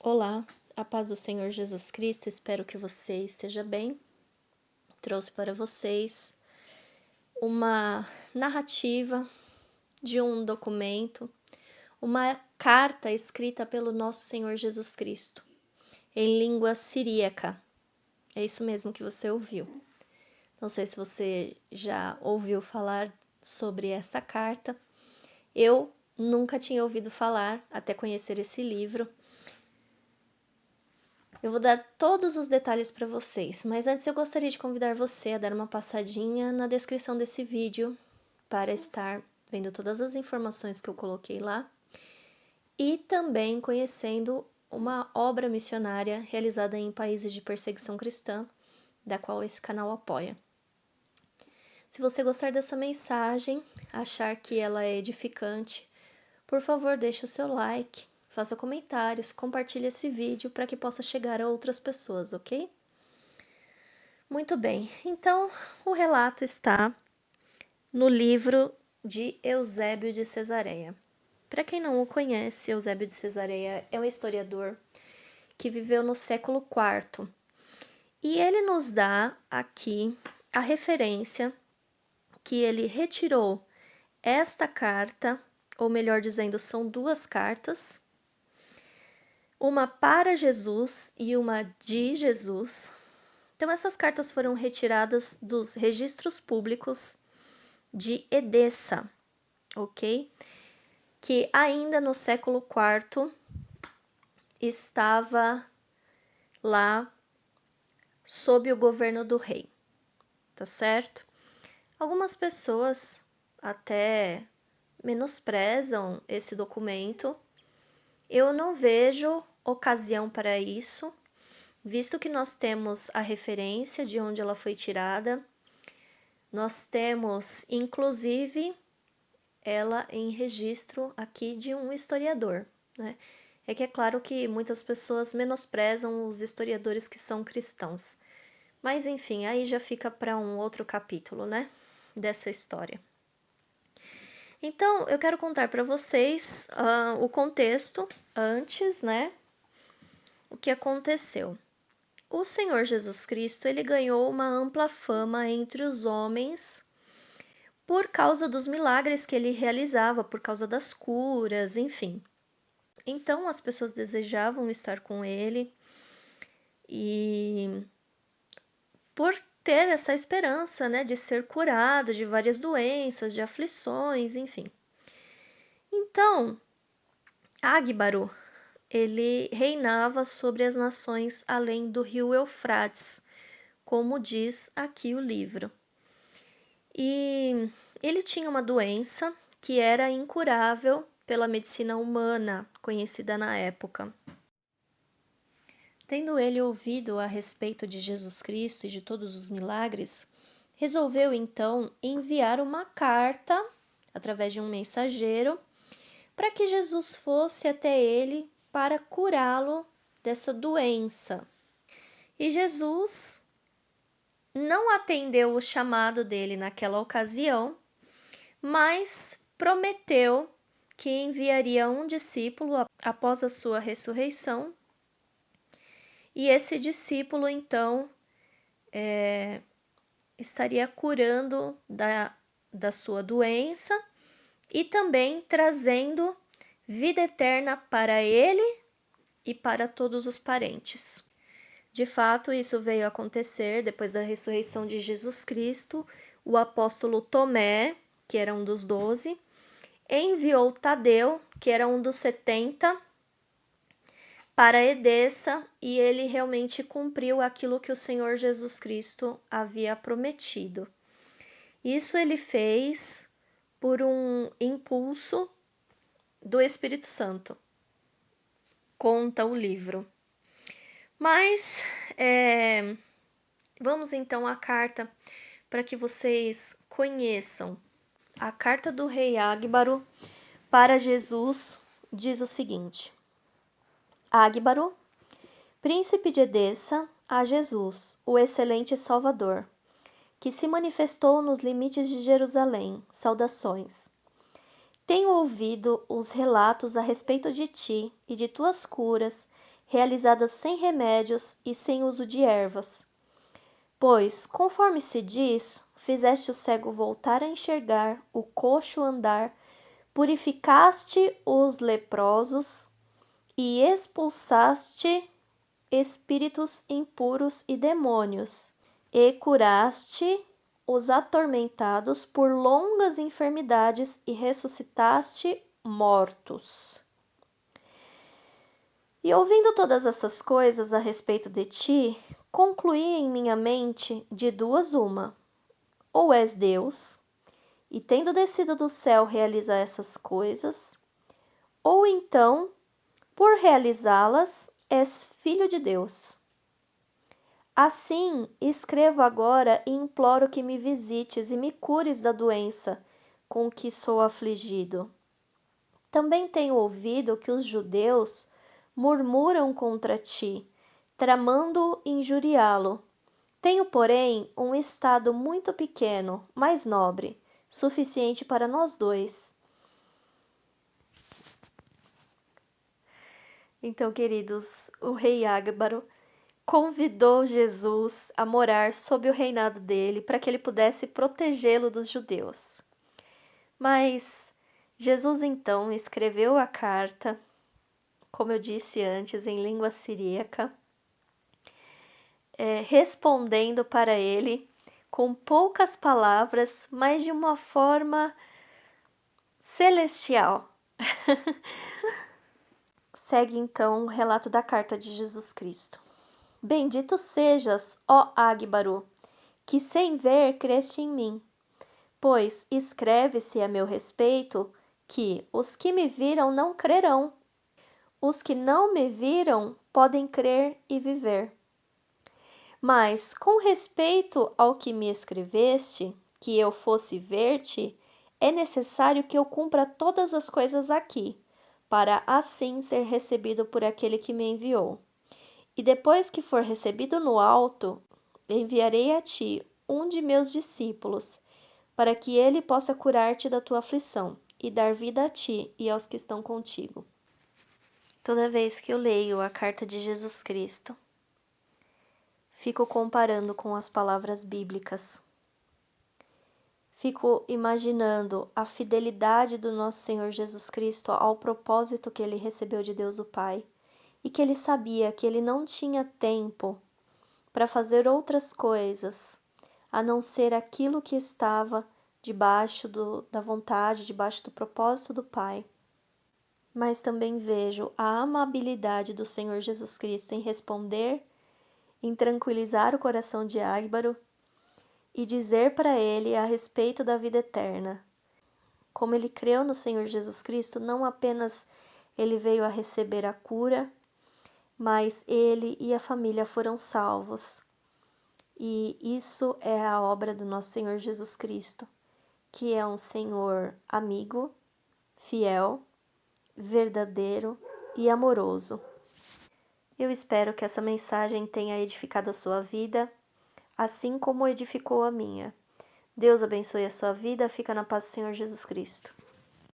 Olá, a paz do Senhor Jesus Cristo, espero que você esteja bem. Trouxe para vocês uma narrativa de um documento, uma carta escrita pelo nosso Senhor Jesus Cristo, em língua siríaca. É isso mesmo que você ouviu. Não sei se você já ouviu falar sobre essa carta. Eu nunca tinha ouvido falar até conhecer esse livro. Eu vou dar todos os detalhes para vocês, mas antes eu gostaria de convidar você a dar uma passadinha na descrição desse vídeo para estar vendo todas as informações que eu coloquei lá e também conhecendo uma obra missionária realizada em países de perseguição cristã, da qual esse canal apoia. Se você gostar dessa mensagem, achar que ela é edificante, por favor, deixe o seu like, faça comentários, compartilhe esse vídeo para que possa chegar a outras pessoas, ok? Muito bem, então o relato está no livro de Eusébio de Cesareia. Para quem não o conhece, Eusébio de Cesareia é um historiador que viveu no século IV e ele nos dá aqui a referência que ele retirou esta carta, ou melhor dizendo, são duas cartas, uma para Jesus e uma de Jesus. Então, essas cartas foram retiradas dos registros públicos de Edessa, ok? Que ainda no século IV estava lá sob o governo do rei, tá certo? Algumas pessoas até menosprezam esse documento. Eu não vejo ocasião para isso, visto que nós temos a referência de onde ela foi tirada. Nós temos, inclusive, ela em registro aqui de um historiador, né? É que é claro que muitas pessoas menosprezam os historiadores que são cristãos. Mas enfim, aí já fica para um outro capítulo, né? Dessa história. Então, eu quero contar para vocês o contexto antes, né? O que aconteceu. O Senhor Jesus Cristo, ele ganhou uma ampla fama entre os homens por causa dos milagres que ele realizava, por causa das curas, enfim. Então as pessoas desejavam estar com ele e por ter essa esperança, né, de ser curado de várias doenças, de aflições, enfim. Então, Ágbaro, ele reinava sobre as nações além do rio Eufrates, como diz aqui o livro. E ele tinha uma doença que era incurável pela medicina humana, conhecida na época. Tendo ele ouvido a respeito de Jesus Cristo e de todos os milagres, resolveu então enviar uma carta, através de um mensageiro, para que Jesus fosse até ele para curá-lo dessa doença. E Jesus não atendeu o chamado dele naquela ocasião, mas prometeu que enviaria um discípulo após a sua ressurreição, e esse discípulo então estaria curando da sua doença e também trazendo vida eterna para ele e para todos os parentes. De fato, isso veio a acontecer depois da ressurreição de Jesus Cristo. O apóstolo Tomé, que era um dos 12, enviou Tadeu, que era um dos 70, para Edessa, e ele realmente cumpriu aquilo que o Senhor Jesus Cristo havia prometido. Isso ele fez por um impulso do Espírito Santo, conta o livro. Mas vamos então à carta para que vocês conheçam. A carta do rei Ágbaro para Jesus diz o seguinte: Ágbaro, príncipe de Edessa, a Jesus, o excelente Salvador, que se manifestou nos limites de Jerusalém, saudações. Tenho ouvido os relatos a respeito de ti e de tuas curas realizadas sem remédios e sem uso de ervas. Pois, conforme se diz, fizeste o cego voltar a enxergar, o coxo andar, purificaste os leprosos e expulsaste espíritos impuros e demônios, e curaste os atormentados por longas enfermidades e ressuscitaste mortos. E ouvindo todas essas coisas a respeito de ti, concluí em minha mente de duas uma: ou és Deus, e tendo descido do céu realiza essas coisas, ou então, por realizá-las, és filho de Deus. Assim, escrevo agora e imploro que me visites e me cures da doença com que sou afligido. Também tenho ouvido que os judeus murmuram contra ti, tramando injuriá-lo. Tenho, porém, um estado muito pequeno, mas nobre, suficiente para nós dois. Então, queridos, o rei Ágbaro convidou Jesus a morar sob o reinado dele para que ele pudesse protegê-lo dos judeus. Mas Jesus então escreveu a carta, como eu disse antes, em língua siríaca, respondendo para ele com poucas palavras, mas de uma forma celestial. Segue então o relato da carta de Jesus Cristo. Bendito sejas, ó Ágbaro, que sem ver creste em mim, pois escreve-se a meu respeito que os que me viram não crerão. Os que não me viram podem crer e viver. Mas, com respeito ao que me escreveste, que eu fosse ver-te, é necessário que eu cumpra todas as coisas aqui, para assim ser recebido por aquele que me enviou. E depois que for recebido no alto, enviarei a ti um de meus discípulos, para que ele possa curar-te da tua aflição e dar vida a ti e aos que estão contigo. Toda vez que eu leio a carta de Jesus Cristo, fico comparando com as palavras bíblicas. Fico imaginando a fidelidade do nosso Senhor Jesus Cristo ao propósito que ele recebeu de Deus o Pai e que ele sabia que ele não tinha tempo para fazer outras coisas a não ser aquilo que estava debaixo da vontade, debaixo do propósito do Pai. Mas também vejo a amabilidade do Senhor Jesus Cristo em responder, em tranquilizar o coração de Ágbaro e dizer para ele a respeito da vida eterna. Como ele creu no Senhor Jesus Cristo, não apenas ele veio a receber a cura, mas ele e a família foram salvos. E isso é a obra do nosso Senhor Jesus Cristo, que é um Senhor amigo, fiel, verdadeiro e amoroso. Eu espero que essa mensagem tenha edificado a sua vida, assim como edificou a minha. Deus abençoe a sua vida, fica na paz do Senhor Jesus Cristo.